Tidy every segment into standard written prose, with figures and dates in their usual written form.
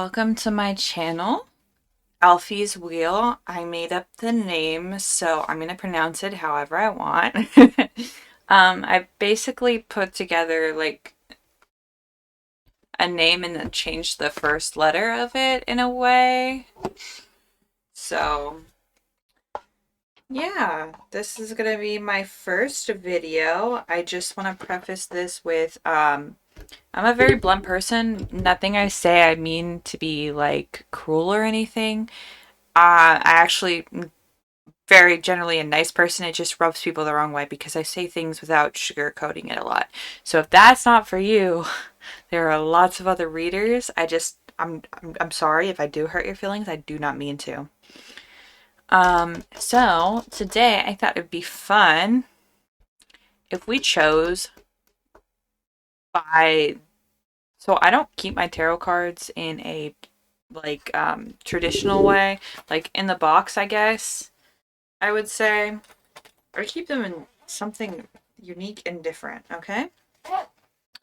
Welcome to my channel, Alfie's Wheel. I made up the name, so I'm going to pronounce it however I want. I basically put together like a name and then changed the first letter of it in a way. So, yeah, this is going to be my first video. I just want to preface this with I'm a very blunt person. Nothing I say I mean to be like cruel or anything. I actually am very generally a nice person. It just rubs people the wrong way because I say things without sugarcoating it a lot. So if that's not for you, there are lots of other readers. I'm sorry if I do hurt your feelings. I do not mean to. So today I thought it'd be fun if we chose by so I don't keep my tarot cards in a traditional way, like in the box, I guess I would say. Or keep them in something unique and different, okay?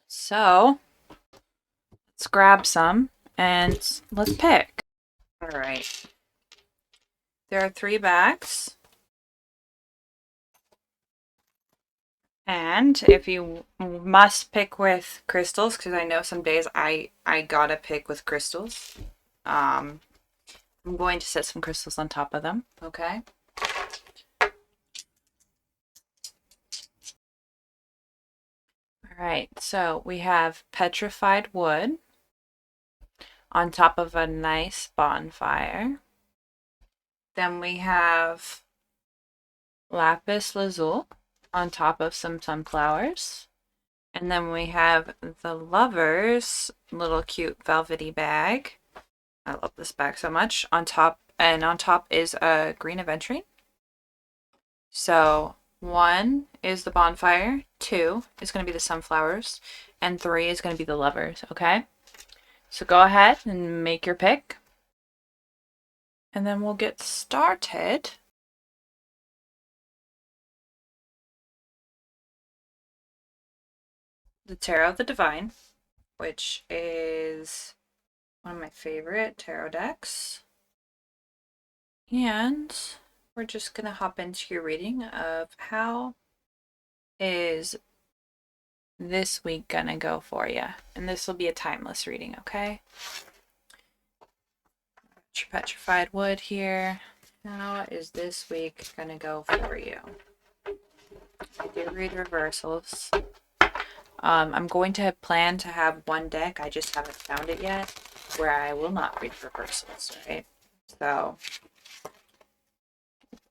So, let's grab some and let's pick. All right. There are 3 bags. And if you must pick with crystals, because I know some days I gotta pick with crystals. I'm going to set some crystals on top of them, okay? All right, so we have petrified wood on top of a nice bonfire. Then we have lapis lazuli on top of some sunflowers. And then we have the Lovers little cute velvety bag. I love this bag so much. On top is a green aventurine. So 1 is the bonfire, 2 is going to be the sunflowers, and 3 is going to be the Lovers, okay? So go ahead and make your pick. And then we'll get started. The Tarot of the Divine, which is one of my favorite tarot decks. And we're just going to hop into your reading of how is this week going to go for you. And this will be a timeless reading, okay? Got your petrified wood here. How is this week going to go for you? I do read reversals. I'm going to plan to have one deck. I just haven't found it yet where I will not read reversals, right? So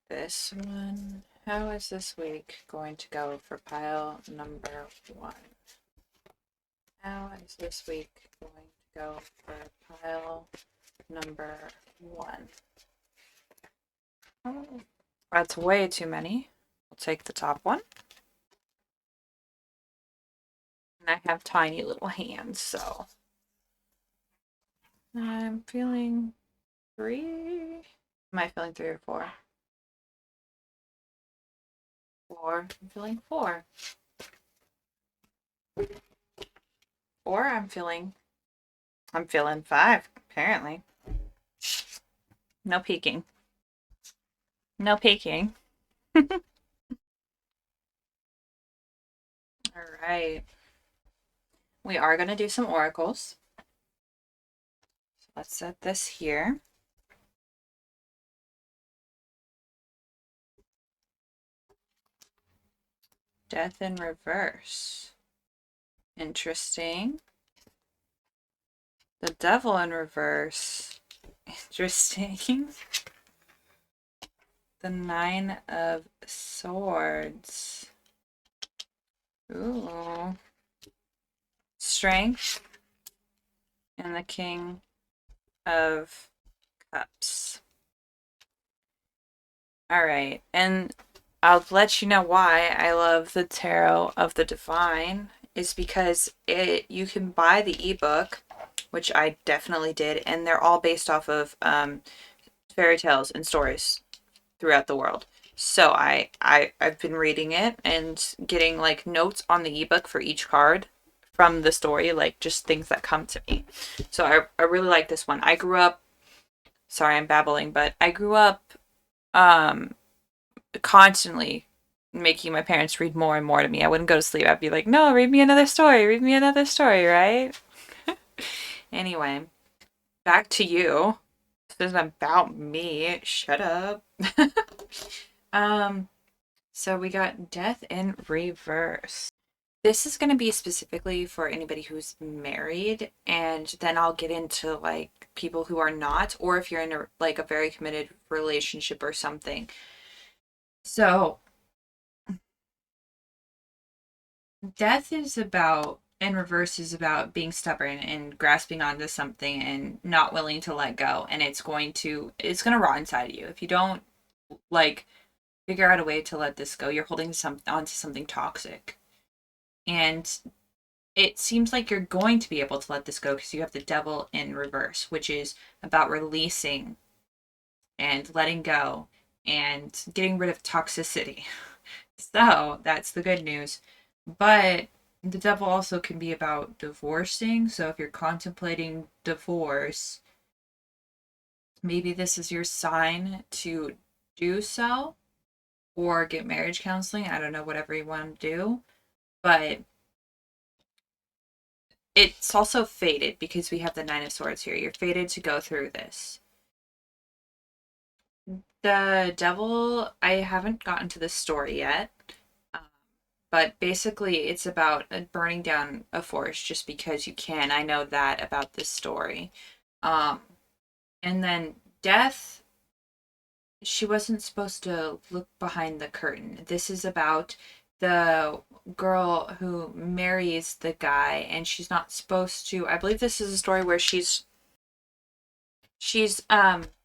this one, how is this week going to go for pile number 1? How is this week going to go for pile number 1? Oh, that's way too many. We'll take the top one. And I have tiny little hands, so I'm feeling 3. Am I feeling 3 or 4? 4. I'm feeling 4. Or I'm feeling 5, apparently. No peeking. No peeking. All right. We are going to do some oracles. So let's set this here. Death in reverse. Interesting. The devil in reverse. Interesting. The 9 of swords. Ooh. Strength. And the King of Cups. All right. And I'll let you know why I love the Tarot of the Divine is because you can buy the ebook, which I definitely did, and they're all based off of fairy tales and stories throughout the world. So I've been reading it and getting like notes on the ebook for each card from the story, like just things that come to me. So I really like this one. I grew up, sorry, I'm babbling, but I grew up um constantly making my parents read more and more to me. I wouldn't go to sleep. I'd be like, no, read me another story, read me another story, right? Anyway, back to you. This isn't about me. Shut up. um, so we got Death in Reverse. This is going to be specifically for anybody who's married, and then I'll get into like people who are not, or if you're in a like a very committed relationship or something. So, death is about, in reverse is about being stubborn and grasping onto something and not willing to let go, and it's going to rot inside of you if you don't like figure out a way to let this go. You're holding onto something toxic, and it seems like you're going to be able to let this go because you have the devil in reverse, which is about releasing and letting go and getting rid of toxicity. So that's the good news. But the devil also can be about divorcing. So if you're contemplating divorce, maybe this is your sign to do so or get marriage counseling. I don't know, whatever you want to do. But it's also fated because we have the Nine of Swords here. You're fated to go through this. The devil, I haven't gotten to the story yet. Um, but basically, it's about burning down a forest just because you can. I know that about this story. Um, and then death, she wasn't supposed to look behind the curtain. This is about the girl who marries the guy, and she's not supposed to. I believe this is a story where she's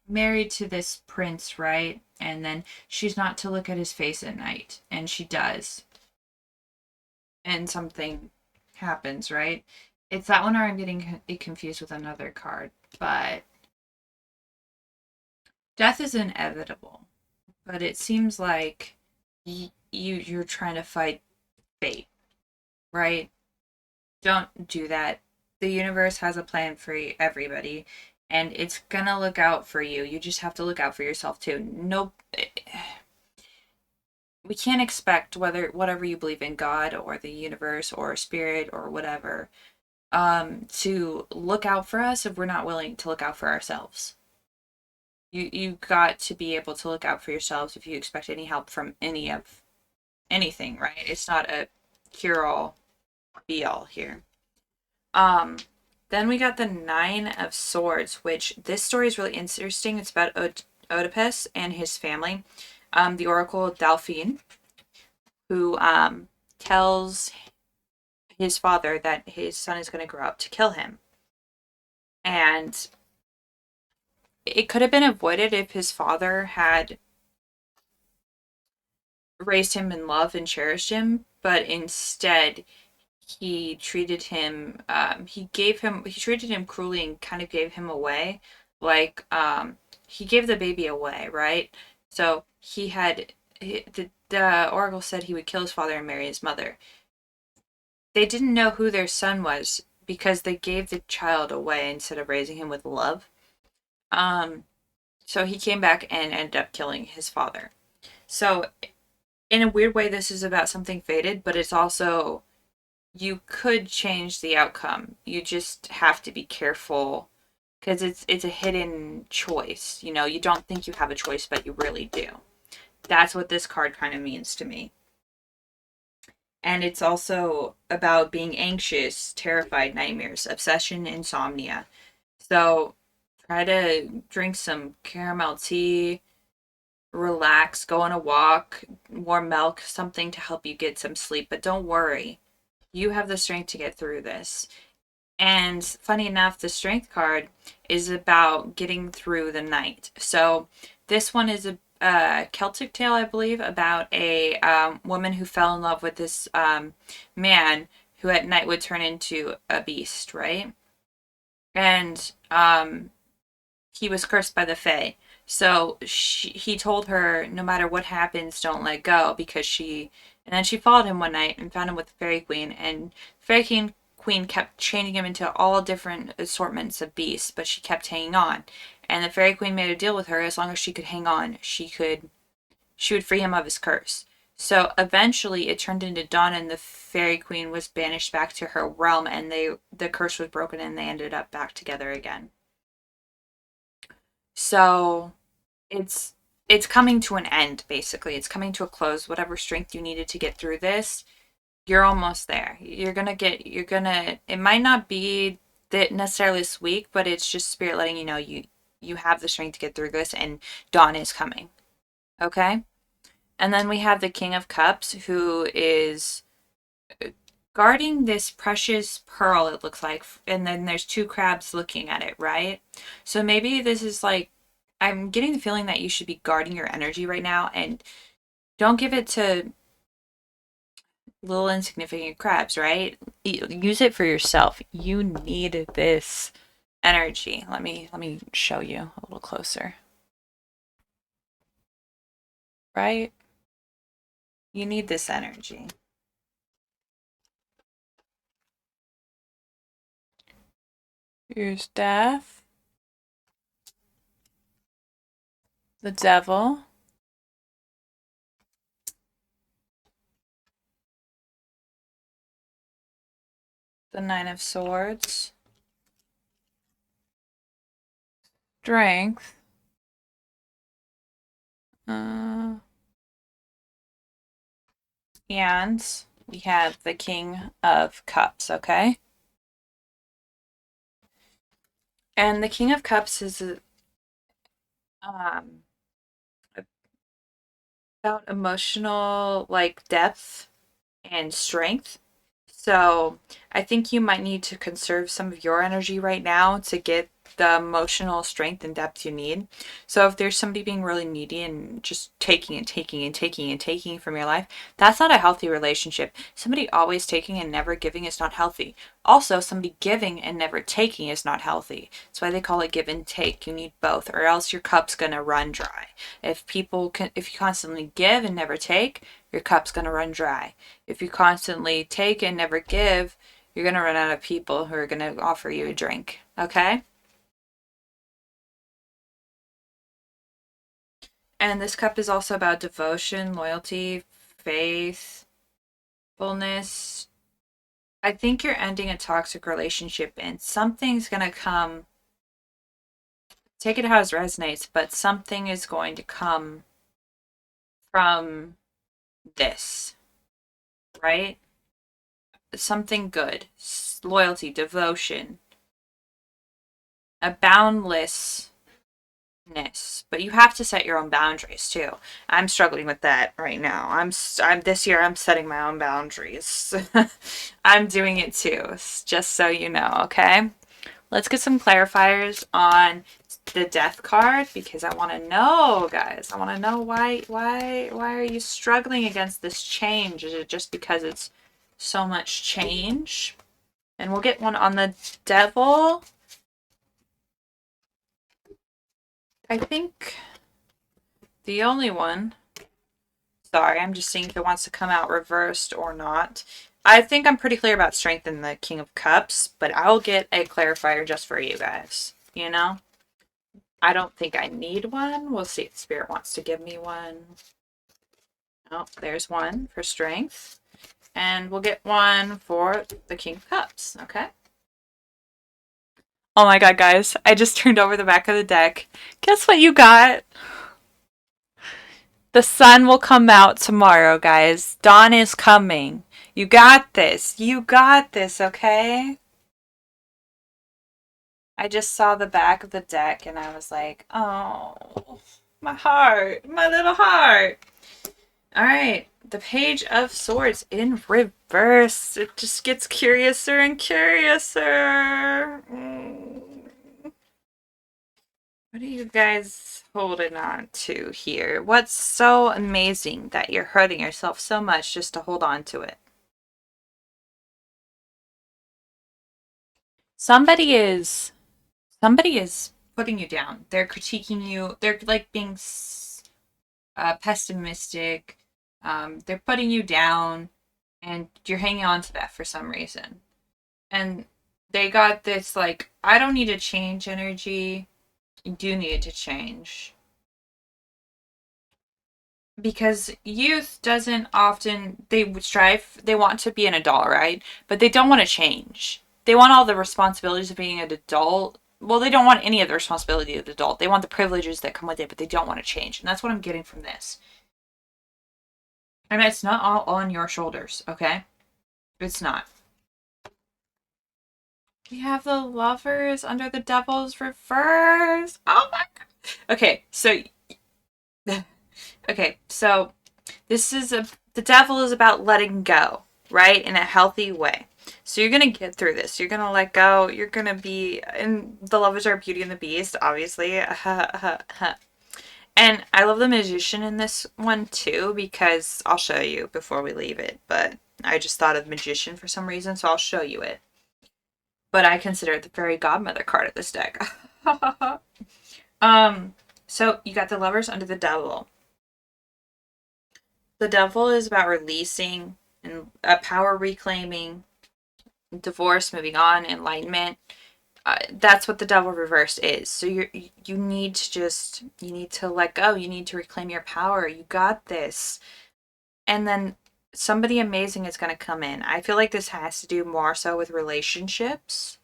married to this prince, right? And then she's not to look at his face at night, and she does. And something happens, right? It's that one, or I'm getting it confused with another card. But death is inevitable. But it seems like you're trying to fight fate, right? Don't do that. The universe has a plan for everybody, and it's gonna look out for you. You just have to look out for yourself too. Nope. We can't expect whatever you believe in, God or the universe or spirit or whatever, to look out for us if we're not willing to look out for ourselves. You got to be able to look out for yourselves if you expect any help from anything, right? It's not a cure all be all here. Um, then we got the Nine of Swords, which this story is really interesting. It's about Oedipus and his family. The Oracle Delphine, who tells his father that his son is going to grow up to kill him. And it could have been avoided if his father had raised him in love and cherished him, but instead he treated him cruelly and kind of gave him away. Like, he gave the baby away, right? So the oracle said he would kill his father and marry his mother. They didn't know who their son was because they gave the child away instead of raising him with love. Um, so he came back and ended up killing his father. So in a weird way, this is about something fated, but it's also, you could change the outcome. You just have to be careful because it's a hidden choice. You know, you don't think you have a choice, but you really do. That's what this card kind of means to me. And it's also about being anxious, terrified, nightmares, obsession, insomnia. So try to drink some caramel tea, relax, go on a walk, warm milk, something to help you get some sleep. But don't worry, you have the strength to get through this. And funny enough, the strength card is about getting through the night. So this one is a Celtic tale, I believe, about a woman who fell in love with this man who at night would turn into a beast, right? And he was cursed by the Fae. So he told her, no matter what happens, don't let go, because and then she followed him one night and found him with the Fairy Queen, and Fairy queen kept changing him into all different assortments of beasts, but she kept hanging on. And the fairy queen made a deal with her: as long as she could hang on, she would free him of his curse. So eventually it turned into dawn, and the fairy queen was banished back to her realm, and the curse was broken, and they ended up back together again. So it's it's coming to an end, basically. It's coming to a close. Whatever strength you needed to get through this, you're almost there. It might not be that necessarily this week, but it's just spirit letting you know you have the strength to get through this, and dawn is coming. Okay? And then we have the King of Cups, who is guarding this precious pearl, it looks like. And then there's two crabs looking at it, right? So maybe this is like, I'm getting the feeling that you should be guarding your energy right now, and don't give it to little insignificant crabs, right? Use it for yourself. You need this energy. Let me show you a little closer. Right? You need this energy. Here's death, the devil, the Nine of Swords, strength, and we have the King of Cups, okay? And the King of Cups is um, about emotional, like, depth and strength. So I think you might need to conserve some of your energy right now to get the emotional strength and depth you need. So if there's somebody being really needy and just taking and taking and taking and taking from your life, that's not a healthy relationship. Somebody always taking and never giving is not healthy. Also, somebody giving and never taking is not healthy. That's why they call it give and take. You need both, or else your cup's gonna run dry. If you constantly give and never take, your cup's gonna run dry. If you constantly take and never give, you're going to run out of people who are going to offer you a drink. Okay? And this cup is also about devotion, loyalty, faithfulness. I think you're ending a toxic relationship, and something's going to come. Take it how it resonates, but something is going to come from this, right? Something good. Loyalty, devotion, a boundless, but you have to set your own boundaries too. I'm struggling with that right now. I'm this year I'm setting my own boundaries. I'm doing it too, just so you know, okay? Let's get some clarifiers on the death card, because I want to know, guys. I want to know why are you struggling against this change? Is it just because it's so much change? And we'll get one on the devil. I think the only one. Sorry, I'm just seeing if it wants to come out reversed or not. I think I'm pretty clear about strength in the King of Cups, but I'll get a clarifier just for you guys. You know? I don't think I need one. We'll see if Spirit wants to give me one. Oh, there's one for strength. And we'll get one for the King of Cups, okay? Oh my god, guys. I just turned over the back of the deck. Guess what you got? The sun will come out tomorrow, guys. Dawn is coming. You got this. You got this, okay? I just saw the back of the deck and I was like, oh, my heart, my little heart. All right, the Page of Swords in reverse. It just gets curiouser and curiouser. What are you guys holding on to here? What's so amazing that you're hurting yourself so much just to hold on to it? Somebody is somebody is putting you down. They're critiquing you. They're like being pessimistic. They're putting you down, and you're hanging on to that for some reason. And they got this, like, I don't need to change energy. You do need to change. Because youth doesn't often, they strive, they want to be an adult, right? But they don't want to change. They want all the responsibilities of being an adult. Well, they don't want any of the responsibility of the adult. They want the privileges that come with it, but they don't want to change. And that's what I'm getting from this. And it's not all on your shoulders, okay? It's not. We have the lovers under the devil's reverse. Oh my god. Okay, so this is the devil is about letting go, right? In a healthy way. So you're gonna get through this. You're gonna let go. You're gonna be, and the lovers are Beauty and the Beast, obviously. And I love the magician in this one too, because I'll show you before we leave it. But I just thought of magician for some reason, so I'll show you it. But I consider it the fairy godmother card of this deck. um, so you got the lovers under the devil. The devil is about releasing and power reclaiming, divorce, moving on, enlightenment. That's what the devil reversed is. So you need to just you need to let go. You need to reclaim your power. You got this. And then somebody amazing is going to come in. I feel like this has to do more so with relationships.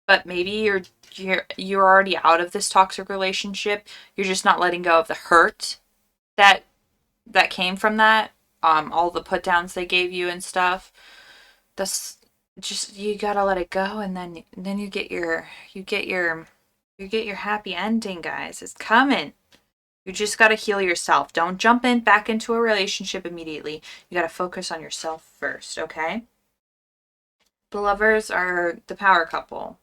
But maybe you're already out of this toxic relationship. You're just not letting go of the hurt that came from that. All the put downs they gave you and stuff. That's just, you gotta let it go, and then you get your happy ending, guys. It's coming. You just gotta heal yourself. Don't jump in back into a relationship immediately. You gotta focus on yourself first, okay? The lovers are the power couple,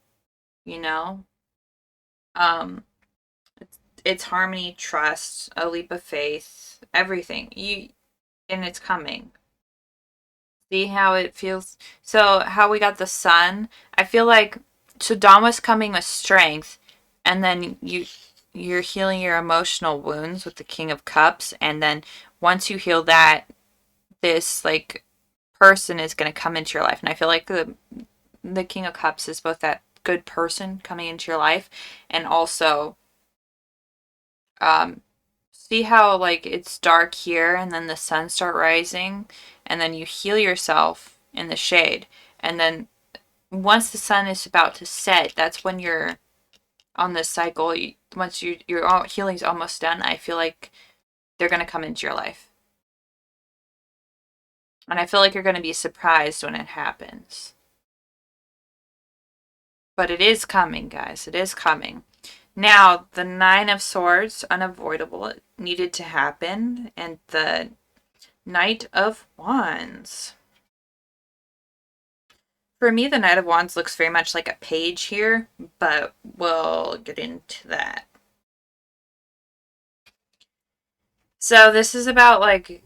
you know? Um, it's harmony, trust, a leap of faith, everything. And it's coming. See how it feels. So how we got the sun. I feel like so Dawn was coming with strength, and then you're healing your emotional wounds with the King of Cups, and then once you heal that, this like person is gonna come into your life, and I feel like the King of Cups is both that good person coming into your life, and also um see how like it's dark here and then the sun start rising, and then you heal yourself in the shade, and then once the sun is about to set, that's when you're on this cycle. Once your healing's almost done, I feel like they're going to come into your life, and I feel like you're going to be surprised when it happens. But it is coming, guys. It is coming. Now, the Nine of Swords, unavoidable, it needed to happen, and the Knight of Wands. For me, the Knight of Wands looks very much like a page here, but we'll get into that. So this is about like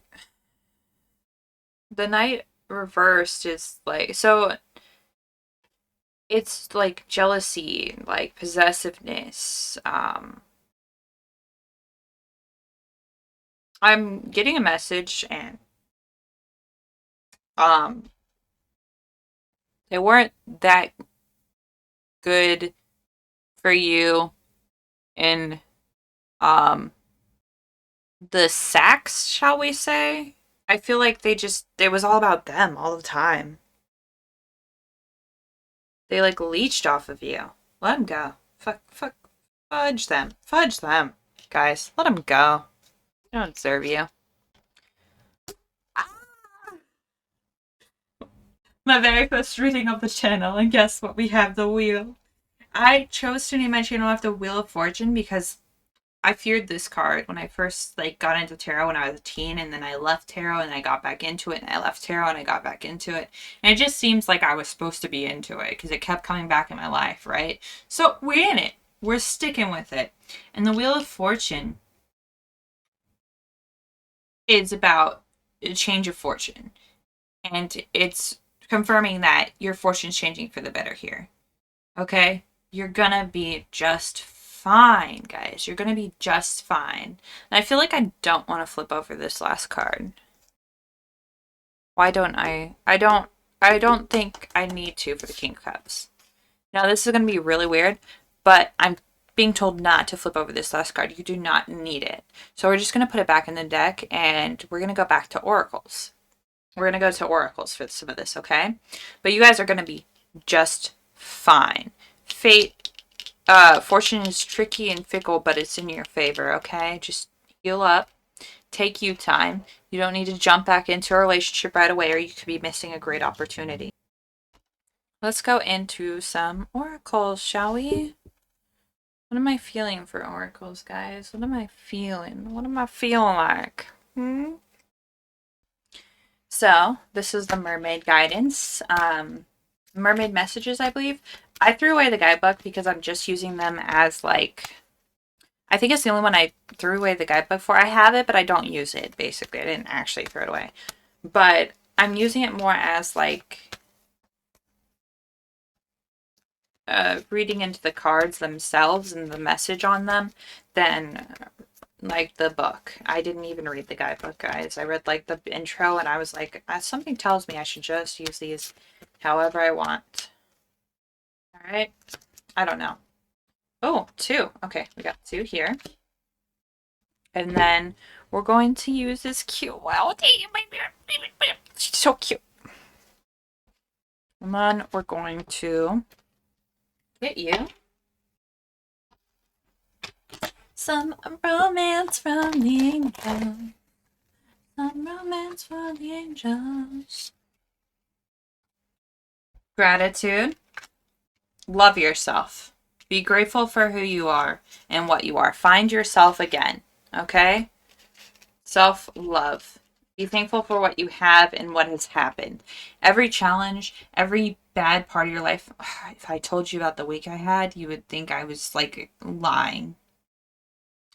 the Knight reversed is like, so it's like jealousy, like possessiveness. I'm getting a message, and um they weren't that good for you in um the sacks, shall we say? I feel like it was all about them all the time. They like leached off of you. Let them go. Fudge them. Fudge them. Guys, let them go. They don't deserve you. My very first reading of the channel, and guess what? We have the wheel. I chose to name my channel after Wheel of Fortune because I feared this card when I first like got into tarot when I was a teen, and then I left tarot and I got back into it, and I left tarot and I got back into it. And it just seems like I was supposed to be into it because it kept coming back in my life, right? So we're in it. We're sticking with it. And the Wheel of Fortune is about a change of fortune. And it's confirming that your fortune's changing for the better here. Okay? You're gonna be just fine, guys. You're gonna be just fine. And I feel like I don't want to flip over this last card. Why don't I? I don't. I don't think I need to for the King of Cups. Now, this is going to be really weird, but I'm being told not to flip over this last card. You do not need it. So we're just going to put it back in the deck, and we're going to go back to oracles. We're going to go to oracles for some of this, okay? But you guys are going to be just fine. Fortune is tricky and fickle, but it's in your favor, okay? Just heal up. Take you time. You don't need to jump back into a relationship right away, or you could be missing a great opportunity. Let's go into some oracles, shall we? What am I feeling for oracles, guys? What am I feeling? What am I feeling like? So, this is the mermaid guidance. Mermaid messages, I believe. I threw away the guidebook because I'm just using them as like, I think it's the only one I threw away the guidebook for. I have it, but I don't use it, basically. I didn't actually throw it away. But I'm using it more as like reading into the cards themselves and the message on them than like the book. I didn't even read the guidebook, guys. I read like the intro and I was like, something tells me I should just use these however I want. All right. I don't know. Oh, two. Okay, we got two here. And then we're going to use this cute wild. She's so cute. And then we're going to get you some romance from the angels. Some romance from the angels. Gratitude. Love yourself. Be grateful for who you are and what you are. Find yourself again. Okay? Self-love. Be thankful for what you have and what has happened. Every challenge, every bad part of your life. If I told you about the week I had, you would think I was like lying.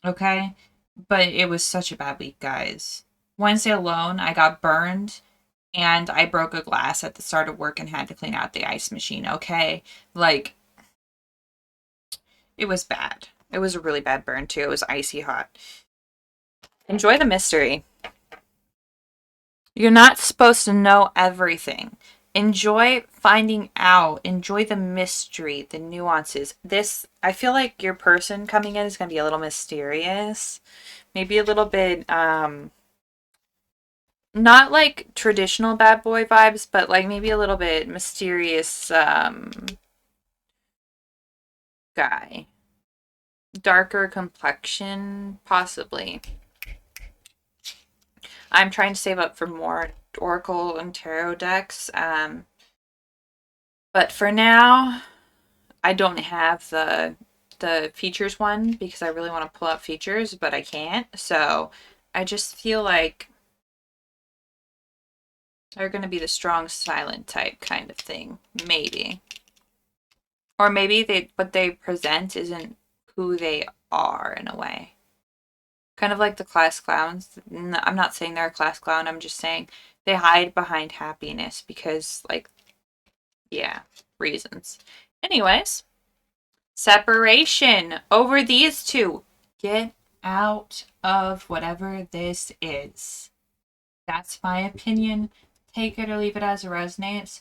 Okay? But it was such a bad week, guys. Wednesday alone, I got burned and I broke a glass at the start of work and had to clean out the ice machine. Okay? Like, it was bad. It was a really bad burn, too. It was icy hot. Enjoy the mystery. You're not supposed to know everything. Enjoy finding out. Enjoy the mystery, the nuances. I feel like your person coming in is going to be a little mysterious. Maybe a little bit, not like traditional bad boy vibes, but like maybe a little bit mysterious, guy. Darker complexion, possibly. I'm trying to save up for more Oracle and Tarot decks. But for now, I don't have the features one because I really want to pull out features, but I can't. So I just feel like they're going to be the strong silent type kind of thing. Maybe. Or maybe what they present isn't who they are in a way. Kind of like the class clowns. I'm not saying they're a class clown. I'm just saying they hide behind happiness because, like, yeah, reasons. Anyways, separation over these two. Get out of whatever this is. That's my opinion. Take it or leave it as it resonates.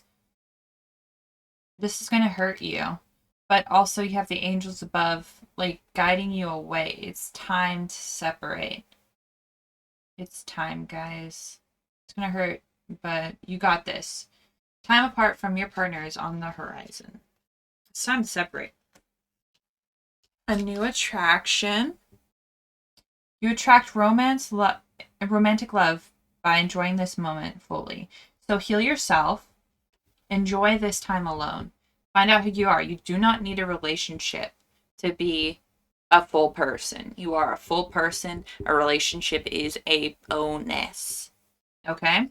This is going to hurt you. But also you have the angels above, like, guiding you away. It's time to separate. It's time, guys. It's going to hurt, but you got this. Time apart from your partner is on the horizon. It's time to separate. A new attraction. You attract romantic love by enjoying this moment fully. So heal yourself. Enjoy this time alone. Find out who you are. You do not need a relationship to be a full person. You are a full person. A relationship is a bonus. Okay?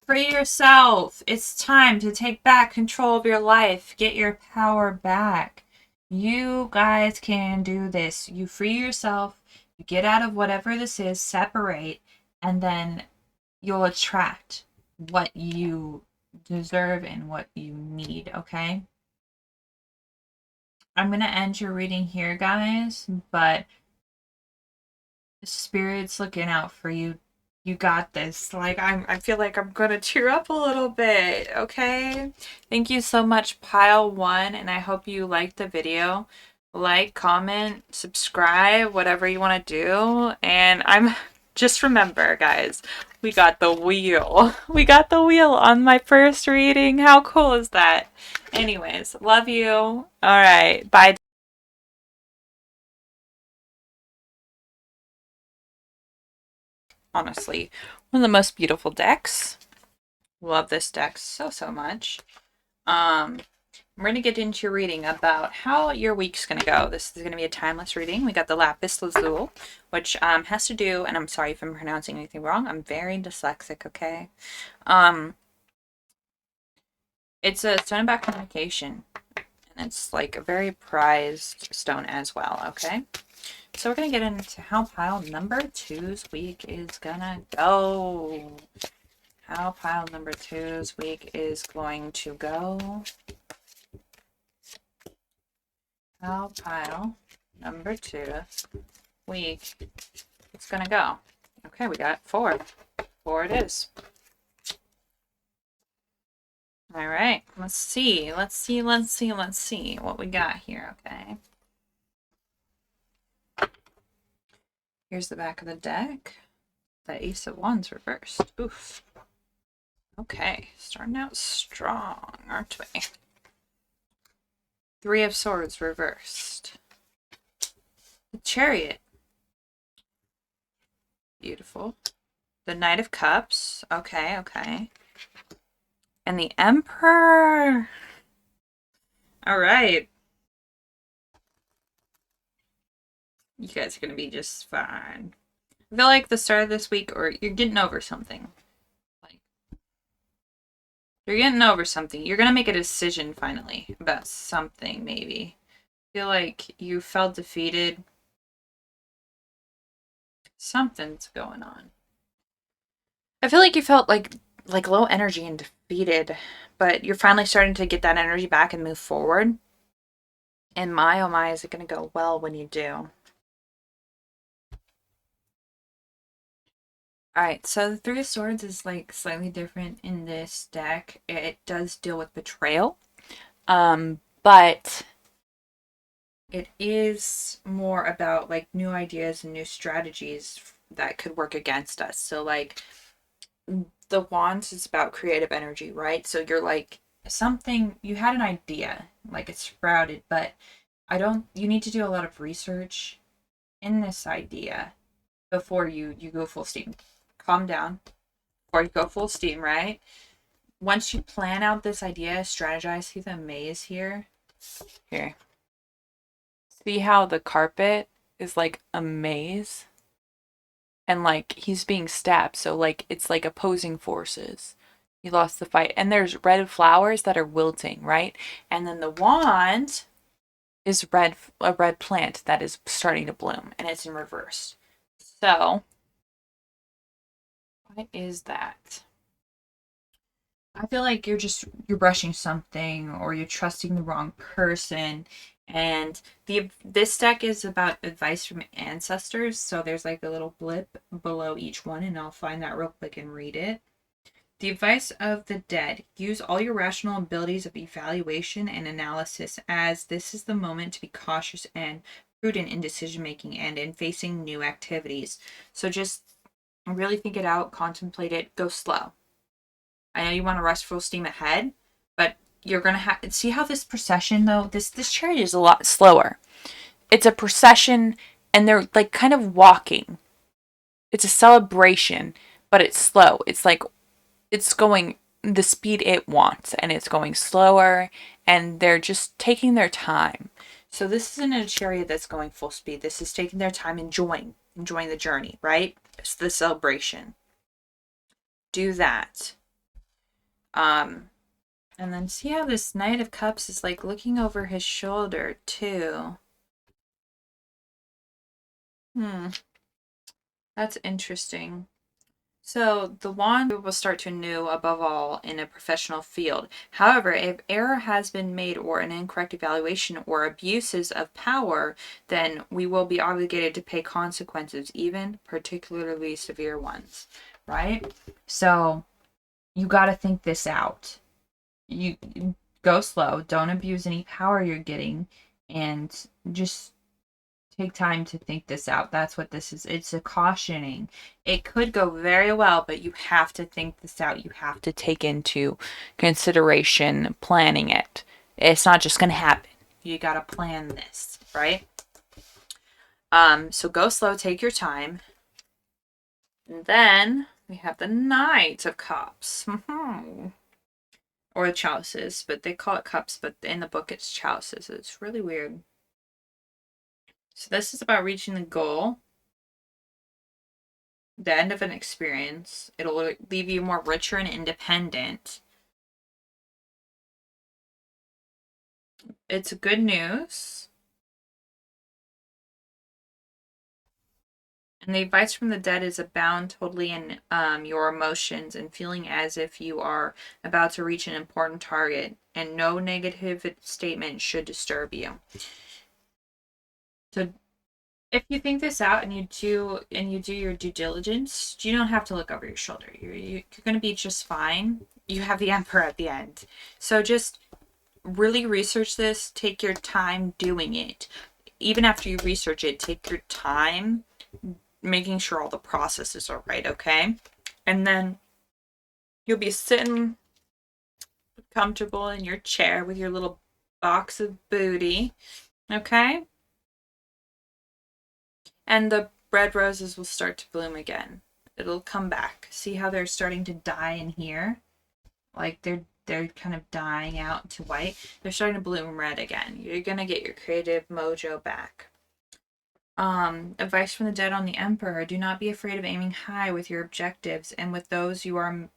Free yourself. It's time to take back control of your life. Get your power back. You guys can do this. You free yourself. You get out of whatever this is, separate, and then you'll attract what you deserve and what you need, okay? I'm going to end your reading here, guys, but Spirit's looking out for you. You got this. Like I feel like I'm gonna tear up a little bit, okay? Thank you so much, Pile One, and I hope you liked the video. Like, comment, subscribe, whatever you want to do. And I'm just remember, guys, we got the wheel. We got the wheel on my first reading. How cool is that? Anyways, love you. All right, bye. Honestly, one of the most beautiful decks. Love this deck so, so much. We're going to get into your reading about how your week's going to go. This is going to be a timeless reading. We got the Lapis Lazuli, which has to do, and I'm sorry if I'm pronouncing anything wrong. I'm very dyslexic, okay? It's a stone about communication, and it's like a very prized stone as well, okay? So we're going to get into how pile number two's week is going to go. How pile number two's week is going to go. How pile number two week it's gonna go. Okay, we got 4. 4 it is. All right, let's see what we got here. Okay, here's the back of the deck. The Ace of Wands reversed. Oof. Okay, starting out strong, aren't we? 3 of Swords reversed. The Chariot. Beautiful. The Knight of Cups. Okay, okay. And the Emperor. All right. You guys are going to be just fine. I feel like the start of this week, or you're getting over something. Like, you're getting over something. You're going to make a decision finally about something, maybe. I feel like you felt defeated. Something's going on. I feel like you felt like low energy and defeated, but you're finally starting to get that energy back and move forward. And my oh my, is it going to go well when you do? Alright, so the Three of Swords is like slightly different in this deck. It does deal with betrayal. But it is more about like new ideas and new strategies that could work against us. So like the Wands is about creative energy, right? So you're like something you had an idea, like it sprouted, but you need to do a lot of research in this idea before you go full steam. Calm down before you go full steam, right? Once you plan out this idea, strategize. See the maze here? Here. See how the carpet is like a maze? And like he's being stabbed, so like it's like opposing forces. He lost the fight. And there's red flowers that are wilting, right? And then the wand is a red plant that is starting to bloom, and it's in reverse. So what is that? I feel like you're brushing something or you're trusting the wrong person. And this deck is about advice from ancestors. So there's like a little blip below each one, and I'll find that real quick and read it. The advice of the dead. Use all your rational abilities of evaluation and analysis, as this is the moment to be cautious and prudent in decision making and in facing new activities. So just really think it out, contemplate it, go slow. I know you want to rush full steam ahead, but you're gonna have see how this procession though. This chariot is a lot slower. It's a procession, and they're like kind of walking. It's a celebration, but it's slow. It's like it's going the speed it wants, and it's going slower, and they're just taking their time. So this isn't a chariot that's going full speed. This is taking their time, enjoying the journey, right? It's the celebration. Do that. And then see how this Knight of Cups is like looking over his shoulder too. That's interesting. So the wand will start to renew above all in a professional field. However, if error has been made or an incorrect evaluation or abuses of power, then we will be obligated to pay consequences, even particularly severe ones. right? So you got to think this out. You go slow, don't abuse any power you're getting, and just take time to think this out. That's what this is. It's a cautioning. It could go very well, but you have to think this out. You have to take into consideration planning it. It's not just going to happen. You got to plan this, right? So go slow, take your time. And then we have the Knight of Cups. Or chalices, but they call it cups, but in the book it's chalices. It's really weird. So this is about reaching the goal, the end of an experience. It'll leave you more richer and independent. It's good news. And the advice from the dead is abound totally in your emotions and feeling as if you are about to reach an important target, and no negative statement should disturb you. So if you think this out and you do your due diligence, you don't have to look over your shoulder. You're going to be just fine. You have the Emperor at the end. So just really research this. Take your time doing it. Even after you research it, take your time making sure all the processes are right, okay? And then you'll be sitting comfortable in your chair with your little box of booty, okay? And the red roses will start to bloom again. It'll come back. See how they're starting to die in here? Like they're kind of dying out to white. They're starting to bloom red again. You're gonna get your creative mojo back. Advice from the dead on the Emperor. Do not be afraid of aiming high with your objectives and with those you are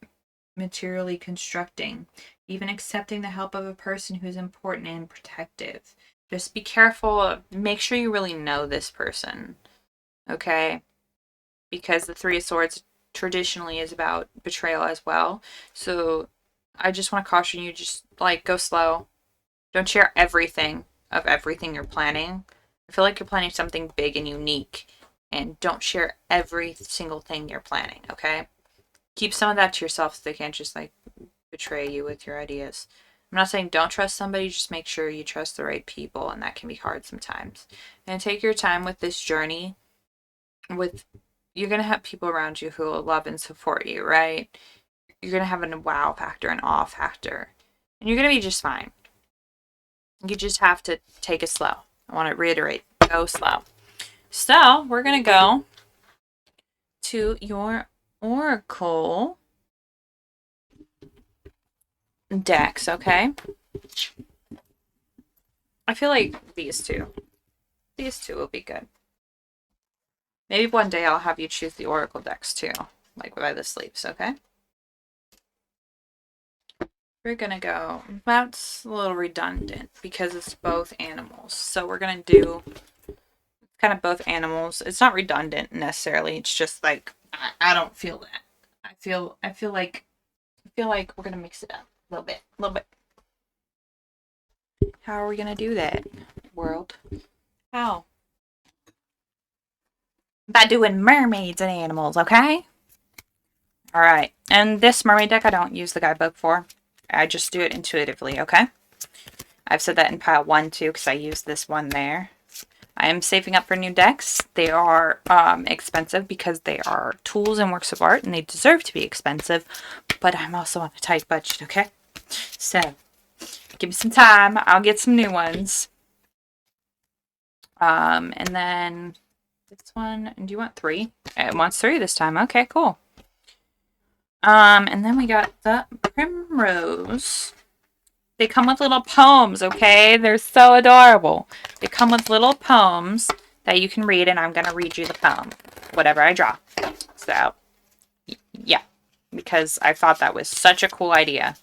materially constructing. Even accepting the help of a person who is important and protective. Just be careful. Make sure you really know this person. Okay? Because the Three of Swords traditionally is about betrayal as well. So I just want to caution you, just like go slow. Don't share everything of everything you're planning. I feel like you're planning something big and unique, and don't share every single thing you're planning, okay? Keep some of that to yourself so they can't just like betray you with your ideas. I'm not saying don't trust somebody, just make sure you trust the right people, and that can be hard sometimes. And take your time with this journey. You're going to have people around you who will love and support you, right? You're going to have a wow factor, an awe factor, and you're going to be just fine. You just have to take it slow. I want to reiterate, go slow. So we're going to go to your Oracle decks, okay? I feel like these two will be good. Maybe one day I'll have you choose the Oracle decks too, like by the sleeves, okay? We're gonna go, that's a little redundant because it's both animals. So we're gonna do kind of both animals. It's not redundant necessarily. It's just like, I don't feel that. I feel like we're gonna mix it up a little bit. How are we gonna do that, world? How? By doing mermaids and animals, okay? All right. And this mermaid deck, I don't use the guidebook for. I just do it intuitively, okay? I've said that in pile 1 too, because I use this one there. I am saving up for new decks. They are expensive because they are tools and works of art, and they deserve to be expensive. But I'm also on a tight budget, okay? So, give me some time. I'll get some new ones. And then this one. Do you want 3? It wants 3 this time. Okay, cool. And then we got the Primrose. They come with little poems, okay? They're so adorable. They come with little poems that you can read, and I'm going to read you the poem, whatever I draw. So, yeah, because I thought that was such a cool idea.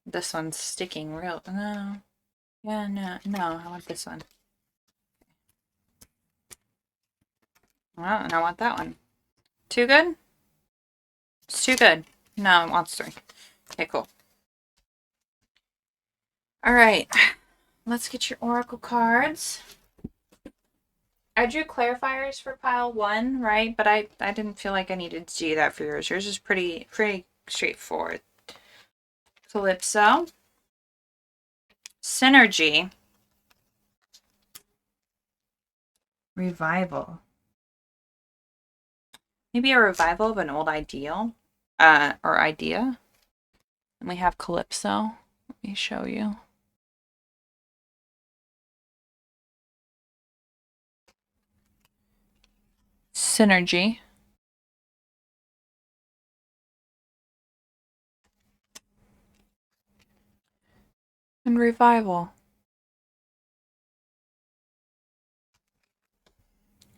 This one's sticking real. No. Yeah, no, I want this one. Well, and I want that one. Too good? It's too good. No, it wants 3. Okay, cool. All right. Let's get your oracle cards. I drew clarifiers for pile one, right? But I didn't feel like I needed to do that for yours. Yours is pretty straightforward. Calypso. Synergy. Revival. Maybe a revival of an old ideal. Or idea. And we have Calypso. Let me show you. Synergy. And revival.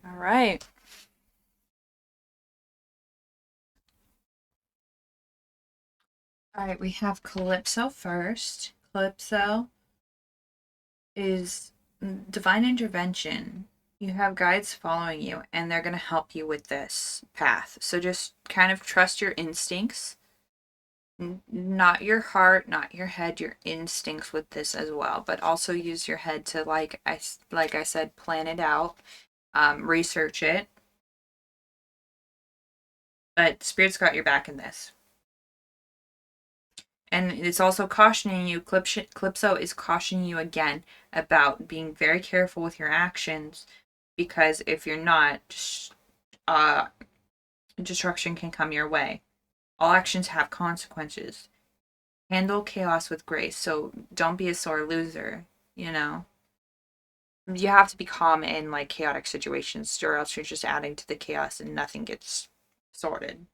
All right. All right, we have Calypso first. Calypso is divine intervention. You have guides following you, and they're going to help you with this path. So just kind of trust your instincts, not your heart, not your head, your instincts with this as well. But also use your head to, like I said, plan it out, research it. But Spirit's got your back in this. And it's also cautioning you, Calypso is cautioning you again about being very careful with your actions, because if you're not, uh, destruction can come your way. All actions have consequences. Handle chaos with grace, so don't be a sore loser, you know? You have to be calm in like chaotic situations, or else you're just adding to the chaos and nothing gets sorted.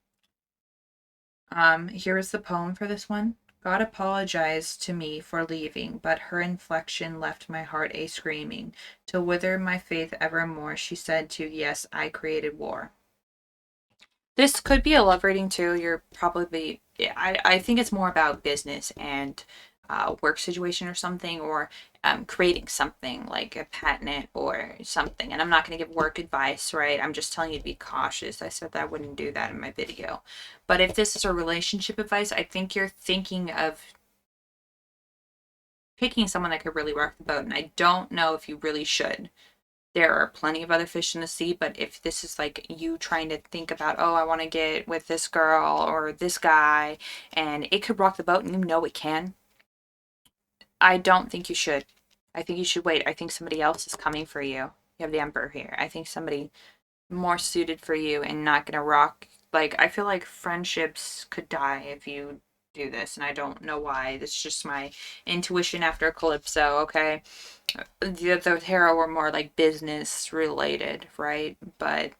Here is the poem for this one. God apologized to me for leaving, but her inflection left my heart a screaming. To wither my faith evermore, she said to, yes, I created war. This could be a love reading too. You're probably, yeah, I think it's more about business and work situation or something, or creating something like a patent or something. And I'm not going to give work advice, right? I'm just telling you to be cautious. I said that I wouldn't do that in my video. But if this is a relationship advice, I think you're thinking of picking someone that could really rock the boat. And I don't know if you really should. There are plenty of other fish in the sea, but if this is like you trying to think about, oh, I want to get with this girl or this guy, and it could rock the boat, and you know it can, I don't think you should. I think you should wait. I think somebody else is coming for you. You have the Emperor here. I think somebody more suited for you and not gonna rock. Like, I feel like friendships could die if you do this, and I don't know why. It's just my intuition after Calypso, okay? The tarot were more like business related, right? But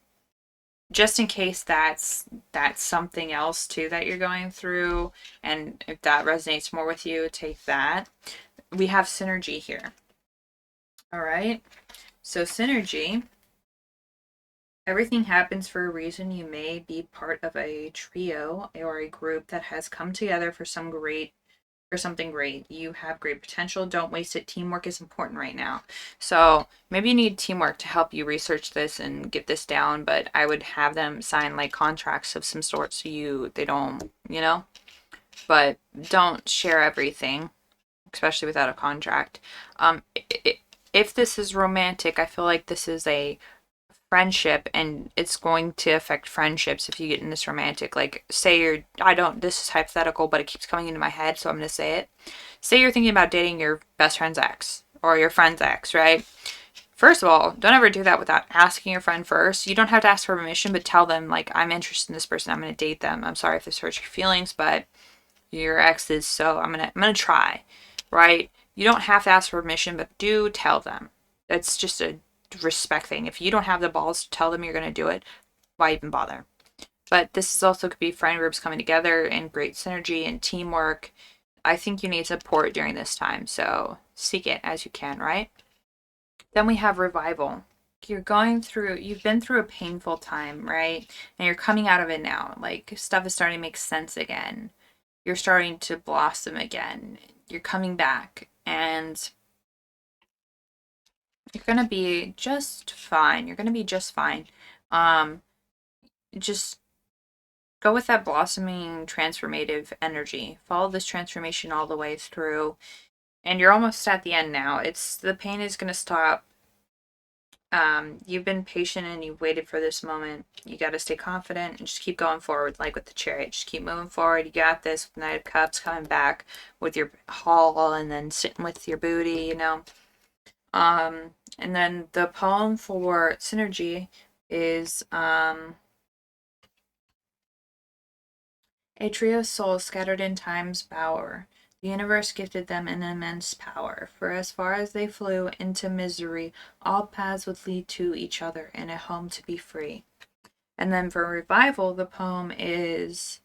just in case that's something else too that you're going through, and if that resonates more with you, take that. We have synergy here. All right. So synergy, everything happens for a reason. You may be part of a trio or a group that has come together for something great. You have great potential. Don't waste it. Teamwork is important right now. So maybe you need teamwork to help you research this and get this down, but I would have them sign like contracts of some sort so they don't, but don't share everything, especially without a contract. Um, if this is romantic, I feel like this is a friendship, and it's going to affect friendships if you get in this romantic. Like, say I don't, this is hypothetical, but it keeps coming into my head, so I'm going to say it. Say you're thinking about dating your best friend's ex or your friend's ex, right? First of all, don't ever do that without asking your friend first. You don't have to ask for permission, but tell them, like, I'm interested in this person. I'm going to date them. I'm sorry if this hurts your feelings, but your ex is, so I'm gonna try, right? You don't have to ask for permission, but do tell them. That's just a respect thing. If you don't have the balls to tell them you're gonna do it, why even bother? But this is also could be friend groups coming together and great synergy and teamwork. I think you need support during this time, so seek it as you can, right? Then we have revival. You've been through a painful time, right? And you're coming out of it now. Like, stuff is starting to make sense again. You're starting to blossom again. You're coming back, and you're gonna be just fine. You're gonna be just fine. Um, just go with that blossoming, transformative energy. Follow this transformation all the way through, and you're almost at the end now. It's the pain is gonna stop You've been patient and you've waited for this moment. You got to stay confident and just keep going forward, like with the Chariot. Just keep moving forward. You got this. With Knight of Cups coming back with your haul and then sitting with your booty, you know. And then the poem for Synergy is a trio of souls scattered in time's bower. The universe gifted them an immense power, for as far as they flew into misery, all paths would lead to each other and a home to be free. And then for Revival, the poem is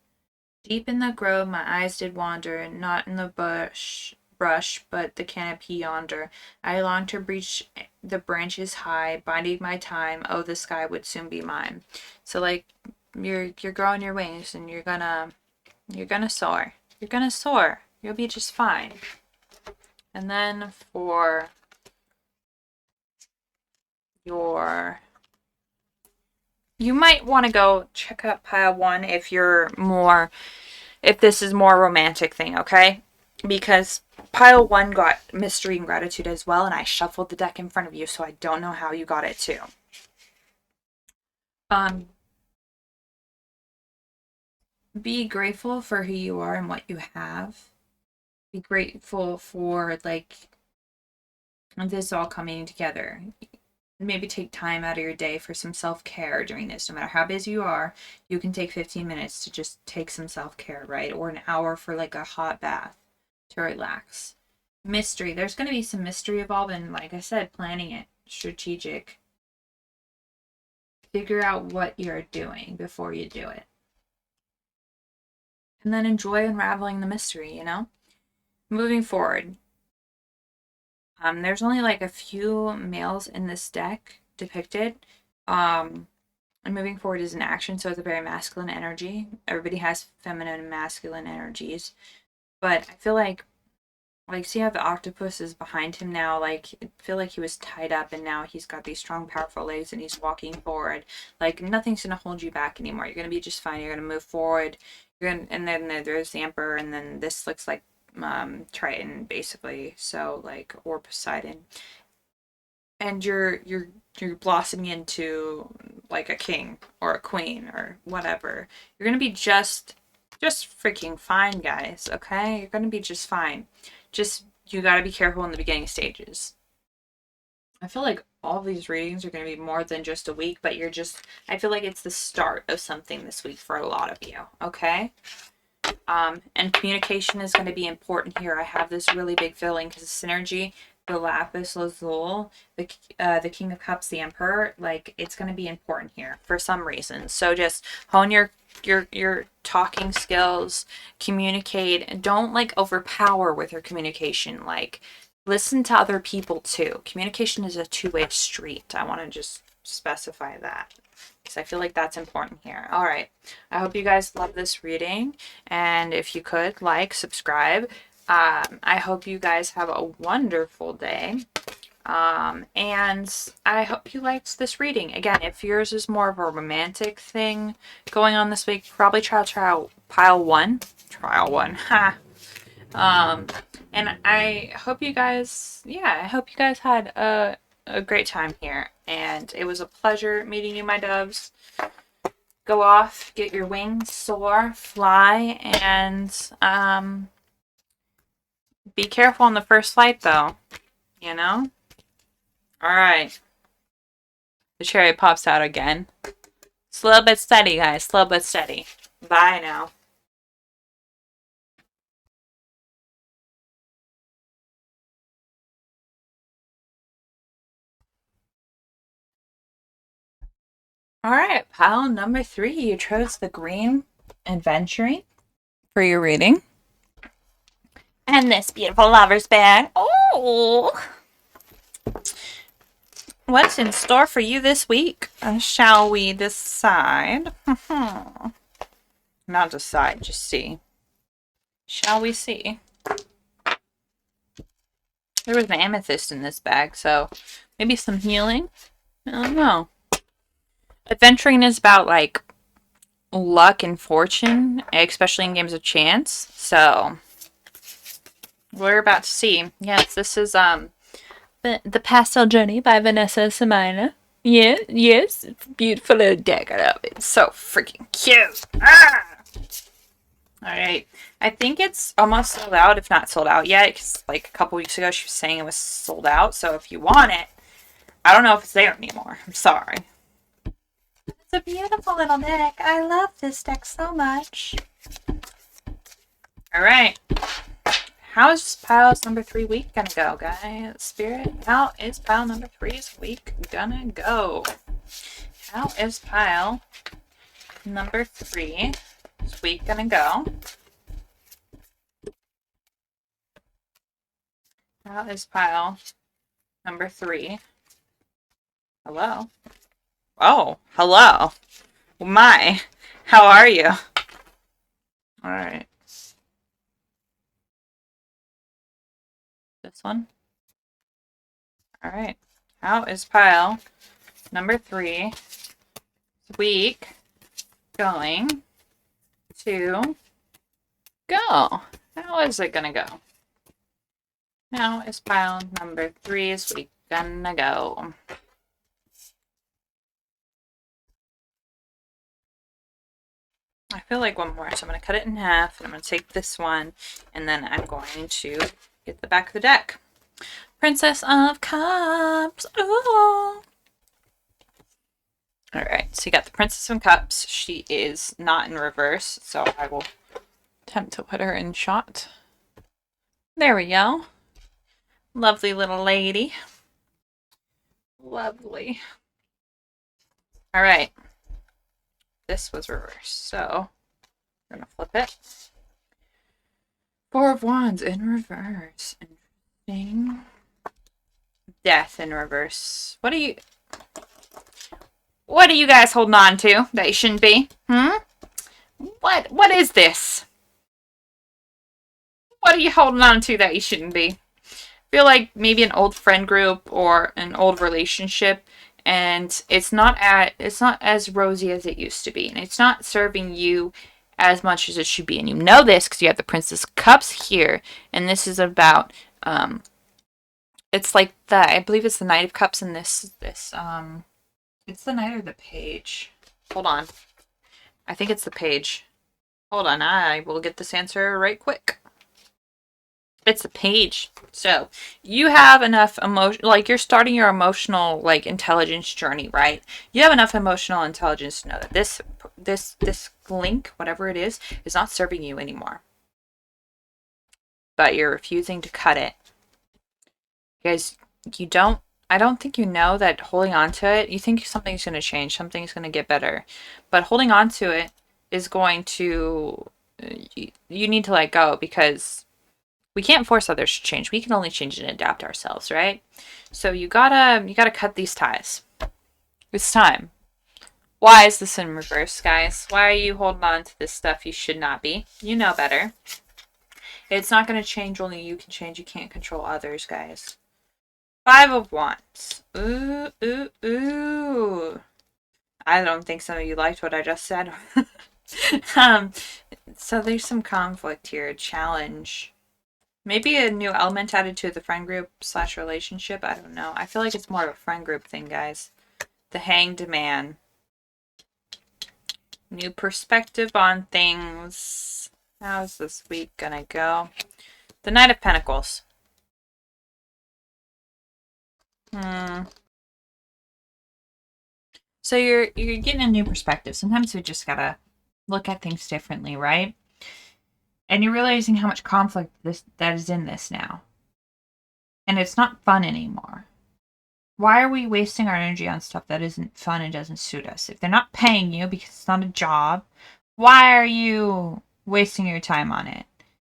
deep in the grove my eyes did wander, not in the brush, but the canopy yonder. I longed to reach the branches high, biding my time. Oh, the sky would soon be mine. So like you're growing your wings and you're gonna soar. You're gonna soar. You'll be just fine. And then for your you might want to go check out pile 1 if this is more romantic thing, okay? Because pile 1 got mystery and gratitude as well, and I shuffled the deck in front of you, so I don't know how you got it too. Be grateful for who you are and what you have. Be grateful for like this all coming together. Maybe take time out of your day for some self-care during this. No matter how busy you are, you can take 15 minutes to just take some self-care, right? Or an hour for like a hot bath to relax. Mystery. There's going to be some mystery involved, and like I said, planning it. Strategic. Figure out what you're doing before you do it. And then enjoy unraveling the mystery, you know? Moving forward. There's only like a few males in this deck depicted. And moving forward is an action, so it's a very masculine energy. Everybody has feminine and masculine energies. But I feel like see how the octopus is behind him now? Like, I feel like he was tied up and now he's got these strong, powerful legs and he's walking forward. Like, nothing's going to hold you back anymore. You're going to be just fine. You're going to move forward. And then there's the Emperor, and then this looks like Triton, basically. So, like, or Poseidon. And you're blossoming into like a king or a queen or whatever. You're gonna be just freaking fine, guys. Okay, you're gonna be just fine. Just you gotta be careful in the beginning stages. I feel like all these readings are gonna be more than just a week, but I feel like it's the start of something this week for a lot of you. Okay. And communication is going to be important here. I have this really big feeling because synergy, the lapis lazuli, the King of Cups, the Emperor, like it's going to be important here for some reason. So just hone your talking skills, communicate, and don't like overpower with your communication. Like listen to other people too. Communication is a two-way street. I want to just specify that, because I feel like that's important here. All right. I hope you guys love this reading. And if you could, like, subscribe. I hope you guys have a wonderful day. And I hope you liked this reading. Again, if yours is more of a romantic thing going on this week, probably trial pile 1. Trial 1. Ha. And I hope you guys, I hope you guys had a great time here. And it was a pleasure meeting you, my doves. Go off, get your wings, soar, fly, and be careful on the first flight, though. You know? Alright. The Chariot pops out again. Slow but steady, guys. Slow but steady. Bye now. Alright, pile number 3. You chose the green adventuring for your reading. And this beautiful lover's bag. Oh! What's in store for you this week? Shall we decide? Not decide, just see. Shall we see? There was an amethyst in this bag, so maybe some healing? I don't know. Adventuring is about, like, luck and fortune, especially in games of chance, so we're about to see. Yes, this is, The Pastel Journey by Vanessa Samina. Yeah, yes, it's a beautiful little deck. I love it. It's so freaking cute. Ah! Alright. I think it's almost sold out, if not sold out yet, because like a couple weeks ago she was saying it was sold out. So if you want it, I don't know if it's there anymore. I'm sorry. It's a beautiful little deck. I love this deck so much. Alright. How is pile number 3 week gonna go, guys? Spirit, how is pile number 3's week gonna go? How is pile number 3's week gonna go? How is pile number 3? Hello? Oh, hello. My. How are you? Alright. This one? Alright. How is pile number 3's week going to go? How is it gonna go? How is pile number 3's week gonna go? I feel like one more, so I'm going to cut it in half, and I'm going to take this one, and then I'm going to get the back of the deck. Princess of Cups. Ooh. Alright, so you got the Princess of Cups. She is not in reverse, so I will attempt to put her in shot. There we go. Lovely little lady. Lovely. Alright. This was reversed, so we're gonna flip it. 4 of Wands in reverse. Interesting. Death in reverse. What are you guys holding on to that you shouldn't be? What is this? What are you holding on to that you shouldn't be? I feel like maybe an old friend group or an old relationship, and it's not as rosy as it used to be, and it's not serving you as much as it should be. And you know this because you have the Princess Cups here, and this is about it's like I believe it's the Knight of Cups in this it's the Knight or the Page. Hold on. I think it's the Page. Hold on, I will get this answer right quick. It's the Page. So you have enough emotion, like you're starting your emotional like intelligence journey, right? You have enough emotional intelligence to know that this link, whatever it is not serving you anymore. But you're refusing to cut it. You guys, I don't think you know that holding on to it, you think something's going to change, something's going to get better. But holding on to it is going to, you need to let go, because we can't force others to change. We can only change and adapt ourselves, right? So you gotta cut these ties. It's time. Why is this in reverse, guys? Why are you holding on to this stuff you should not be? You know better. It's not going to change. Only you can change. You can't control others, guys. 5 of Wands. Ooh, ooh, ooh. I don't think some of you liked what I just said. So there's some conflict here. Challenge. Maybe a new element added to the friend group / relationship. I don't know. I feel like it's more of a friend group thing, guys. The Hanged Man. New perspective on things. How's this week gonna go? The Knight of Pentacles. So you're getting a new perspective. Sometimes we just gotta look at things differently, right? And you're realizing how much conflict that is in this now. And it's not fun anymore. Why are we wasting our energy on stuff that isn't fun and doesn't suit us? If they're not paying you because it's not a job, why are you wasting your time on it?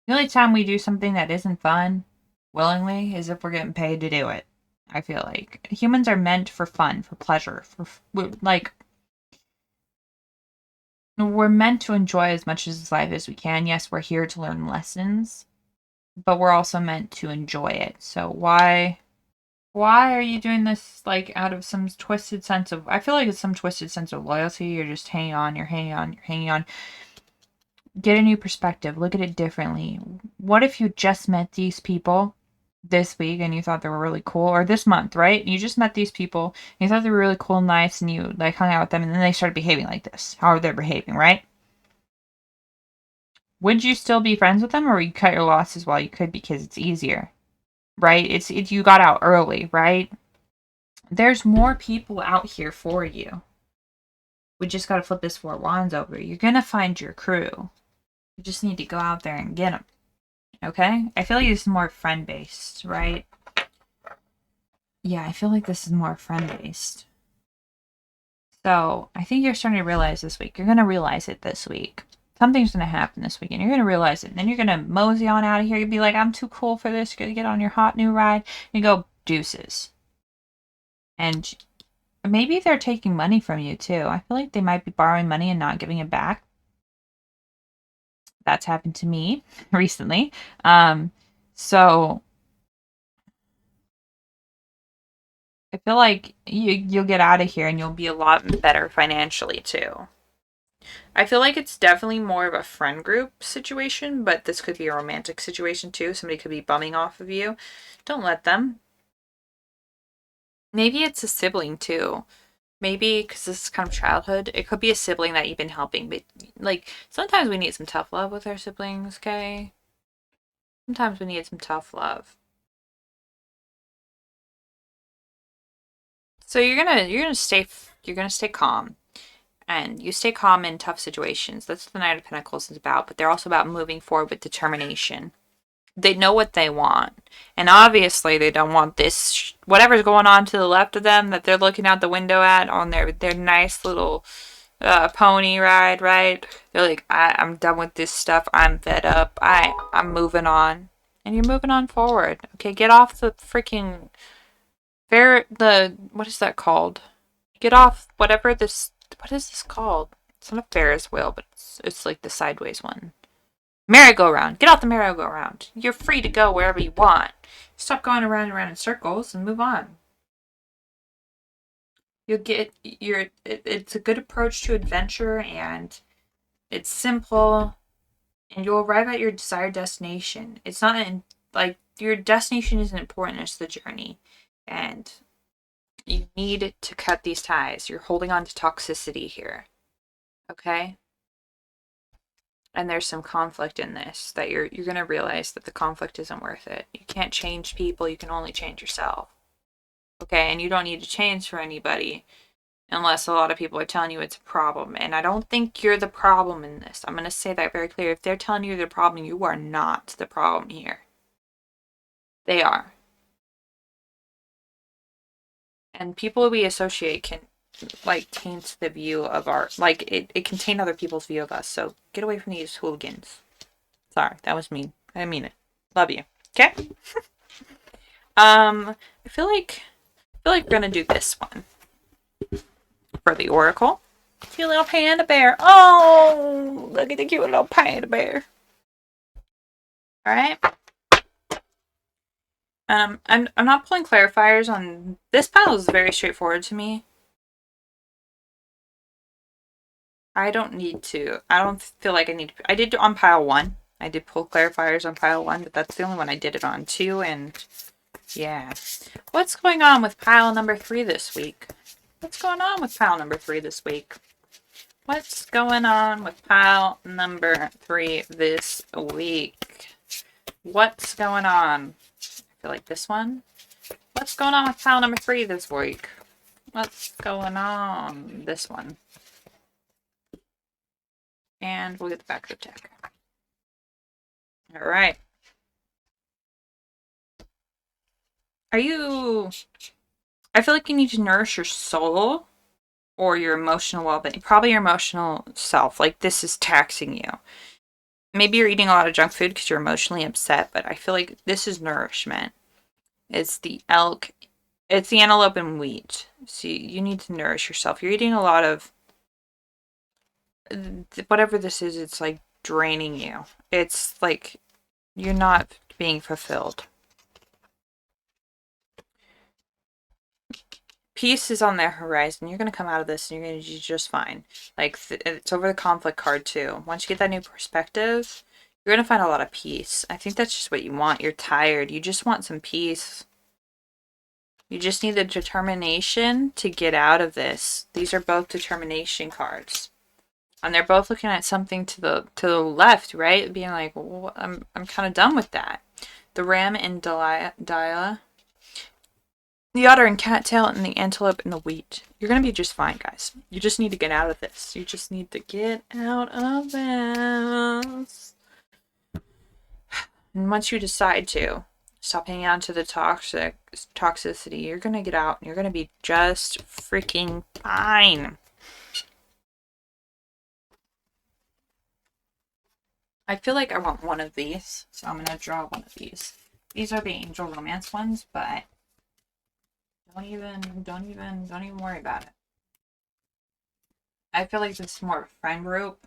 The only time we do something that isn't fun willingly is if we're getting paid to do it. I feel like humans are meant for fun, for pleasure, we're meant to enjoy as much as life as we can. Yes, we're here to learn lessons, but we're also meant to enjoy it. So why are you doing this like out of some twisted sense of, I feel like it's some twisted sense of loyalty. You're just hanging on, you're hanging on, you're hanging on. Get a new perspective. Look at it differently. What if you just met these people this week and you thought they were really cool, or this month, right? You just met these people, and you thought they were really cool and nice, and you like hung out with them, and then they started behaving like this. How are they behaving, right? Would you still be friends with them, or you cut your losses while you could because it's easier, right? You got out early, right? There's more people out here for you. We just got to flip this four of wands over. You're gonna find your crew. You just need to go out there and get them. Okay? I feel like this is more friend based, right? Yeah, I feel like this is more friend based. So I think you're starting to realize this week. You're gonna realize it this week. Something's gonna happen this week, and you're gonna realize it. And then you're gonna mosey on out of here. You'll be like, "I'm too cool for this." You're gonna get on your hot new ride and go deuces. And maybe they're taking money from you too. I feel like they might be borrowing money and not giving it back. That's happened to me recently. So I feel like you'll get out of here and you'll be a lot better financially too. I feel like it's definitely more of a friend group situation, but this could be a romantic situation too. Somebody could be bumming off of you. Don't let them. Maybe it's a sibling too. Maybe because this is kind of childhood, it could be a sibling that you've been helping. But like sometimes we need some tough love with our siblings. Okay, sometimes we need some tough love. So you're gonna stay calm, and you stay calm in tough situations. That's what the Knight of Pentacles is about. But they're also about moving forward with determination. They know what they want, and obviously they don't want this whatever's going on to the left of them that they're looking out the window at on their nice little pony ride, right? They're like, I'm done with this stuff. I'm fed up. I'm moving on, and you're moving on forward. Okay, get off the freaking what is that called? Get off whatever this. What is this called? It's not a Ferris wheel, but it's like the sideways one. Merry-go-round. Get off the merry-go-round. You're free to go wherever you want. Stop going around and around in circles and move on. It's a good approach to adventure, and it's simple, and you'll arrive at your desired destination. It's not like your destination isn't important, it's the journey. And you need to cut these ties. You're holding on to toxicity here. Okay? And there's some conflict in this that you're going to realize that the conflict isn't worth it. You can't change people, you can only change yourself. Okay? And you don't need to change for anybody unless a lot of people are telling you it's a problem. And I don't think you're the problem in this. I'm going to say that very clear. If they're telling you the problem, you are not the problem here. They are. And people we associate can like taint the view of our like it can taint other people's view of us. So get away from these hooligans. Sorry, that was mean. I didn't mean it. Love you. Okay? I feel like we're gonna do this one for the Oracle. Cute little panda bear. Oh, look at the cute little panda bear. Alright. I'm not pulling clarifiers on this pile is very straightforward to me. I don't need to. I don't feel like I need to. I did on pile 1. I did pull clarifiers on pile 1, but that's the only one I did it on 2, and yeah. What's going on with pile number 3 this week? What's going on with pile number 3 this week? What's going on with pile number 3 this week? What's going on? I feel like this one. What's going on with pile number 3 this week? What's going on? This one. And we'll get the back of the deck. All right. I feel like you need to nourish your soul or your emotional well-being. Probably your emotional self. Like this is taxing you. Maybe you're eating a lot of junk food because you're emotionally upset, but I feel like this is nourishment. It's the elk. It's the antelope and wheat. So you need to nourish yourself. You're eating a lot of whatever this is. It's like draining you. It's like you're not being fulfilled. Peace is on the horizon. You're going to come out of this and you're going to do just fine. Like, it's over the conflict card, too. Once you get that new perspective, You're going to find a lot of peace. I think that's just what you want. You're tired. You just want some peace. You just need the determination to get out of this. These are both determination cards. And they're both looking at something to the left, right? Being like, well, I'm kind of done with that. The ram and Delilah. The otter and cattail and the antelope and the wheat. You're going to be just fine, guys. You just need to get out of this. You just need to get out of this. And once you decide to stop hanging on to the toxicity, you're going to get out and you're going to be just freaking fine. I feel like I want one of these, so I'm going to draw one of these. These are the angel romance ones, but don't even worry about it. I feel like this is more of a friend group.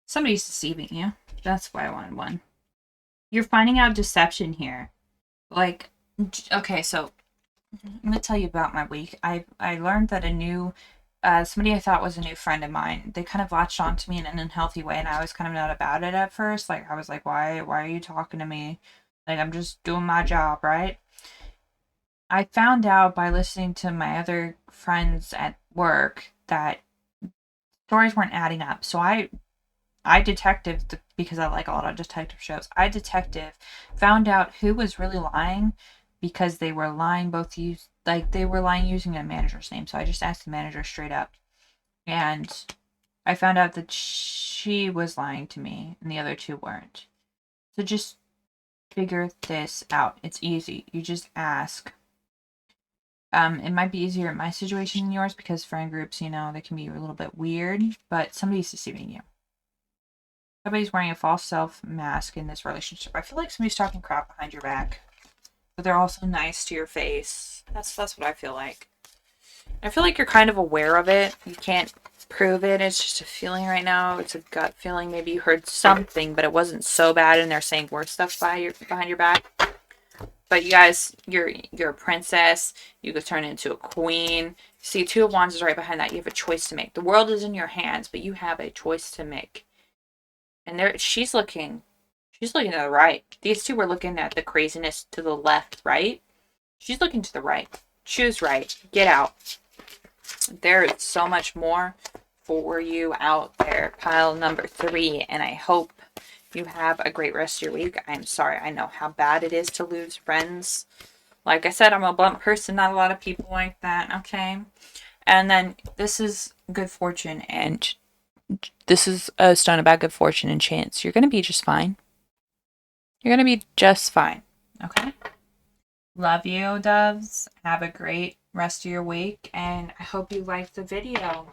Somebody's deceiving you. That's why I wanted one. You're finding out deception here. Like, okay, so I'm going to tell you about my week. I learned that a new, somebody I thought was a new friend of mine, they kind of latched onto me in an unhealthy way, and I was kind of not about it at first. Like, I was like, why are you talking to me? Like, I'm just doing my job, right? I found out by listening to my other friends at work that stories weren't adding up. So I detective, because I like a lot of detective shows. I detective found out who was really lying, because they were lying they were lying using a manager's name. So I just asked the manager straight up, and I found out that she was lying to me and the other two weren't. So just figure this out. It's easy. You just ask. It might be easier in my situation than yours because friend groups, they can be a little bit weird, but somebody's deceiving you. Somebody's wearing a false self mask in this relationship. I feel like somebody's talking crap behind your back, but they're also nice to your face. That's what I feel like. I feel like you're kind of aware of it. You can't prove it. It's just a feeling right now. It's a gut feeling. Maybe you heard something, but it wasn't so bad, and they're saying worse stuff behind your back. But you guys, you're a princess. You could turn into a queen. See, Two of Wands is right behind that. You have a choice to make. The world is in your hands, but you have a choice to make. And she's looking to the right. These two were looking at the craziness to the left, right? She's looking to the right. Choose right. Get out. There is so much more for you out there. Pile number 3. And I hope you have a great rest of your week. I'm sorry. I know how bad it is to lose friends. Like I said, I'm a blunt person. Not a lot of people like that. Okay. And then this is good fortune, and this is a stone about good fortune and chance. You're going to be just fine. You're going to be just fine. Okay. Love you, doves. Have a great rest of your week, and I hope you liked the video.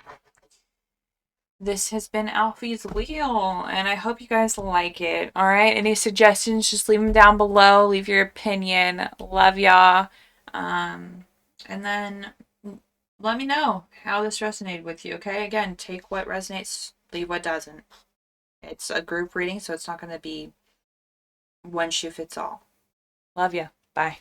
This has been Alfie's Wheel, and I hope you guys like it. All right. Any suggestions, just leave them down below. Leave your opinion. Love y'all. And then let me know how this resonated with you. Okay. Again, take what resonates, leave what doesn't. It's a group reading, so it's not going to be one shoe fits all. Love ya. Bye.